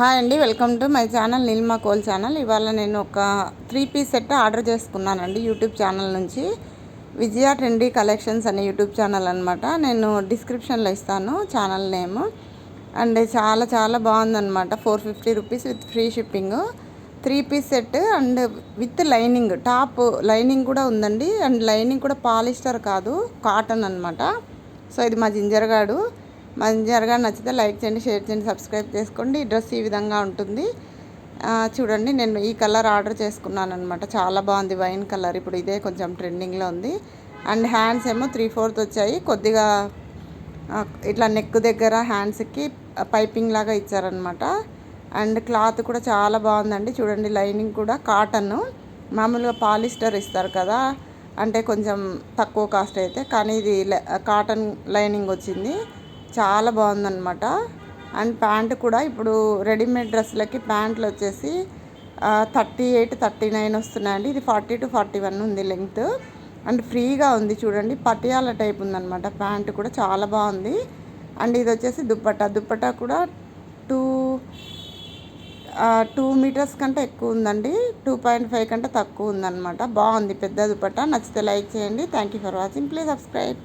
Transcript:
Hi అండి, welcome to my channel Neelima coal channel. ఇవాళ నేను ఒక 3 పీస్ సెట్ ఆర్డర్ చేసుకున్నానండి యూట్యూబ్ ఛానల్ నుంచి. విజయ ట్రెండీ కలెక్షన్స్ అనే యూట్యూబ్ ఛానల్ అనమాట. నేను డిస్క్రిప్షన్లో ఇస్తాను ఛానల్ నేమ్. అండ్ చాలా చాలా బాగుందన్నమాట. 450 rupees with free shipping. 3 piece set and with lining, top lining కూడా ఉందండి. అండ్ లైనింగ్ కూడా పాలిస్టర్ కాదు, కాటన్ అనమాట. సో ఇది మా జింజర్గాడు. మంచిగా నచ్చితే లైక్ చేయండి, షేర్ చేయండి, సబ్స్క్రైబ్ చేసుకోండి. ఈ డ్రెస్ ఈ విధంగా ఉంటుంది. చూడండి, నేను ఈ కలర్ ఆర్డర్ చేసుకున్నాను అనమాట. చాలా బాగుంది, వైన్ కలర్. ఇప్పుడు ఇదే కొంచెం ట్రెండింగ్లో ఉంది. అండ్ హ్యాండ్స్ ఏమో 3/4 వచ్చాయి. కొద్దిగా ఇట్లా నెక్ దగ్గర హ్యాండ్స్కి పైపింగ్ లాగా ఇచ్చారనమాట. అండ్ క్లాత్ కూడా చాలా బాగుందండి. చూడండి, లైనింగ్ కూడా కాటన్. మామూలుగా పాలిస్టర్ ఇస్తారు కదా, అంటే కొంచెం తక్కువ కాస్ట్ అయితే, కానీ ఇది కాటన్ లైనింగ్ వచ్చింది. చాలా బాగుందన్నమాట. అండ్ ప్యాంట్ కూడా ఇప్పుడు రెడీమేడ్ డ్రెస్సులకి ప్యాంట్లు వచ్చేసి 38, 39 వస్తున్నాయండి. ఇది 40 to 41 ఉంది లెంగ్త్. అండ్ ఫ్రీగా ఉంది. చూడండి, పటియాల టైప్ ఉందన్నమాట. ప్యాంట్ కూడా చాలా బాగుంది. అండ్ ఇది వచ్చేసి దుప్పట్టా కూడా 2 మీటర్స్ కంటే ఎక్కువ ఉందండి. 2.5 కంటే తక్కువ ఉందన్నమాట. బాగుంది, పెద్ద దుప్పట్టా. నచ్చితే లైక్ చేయండి. Thank you for watching. Please subscribe.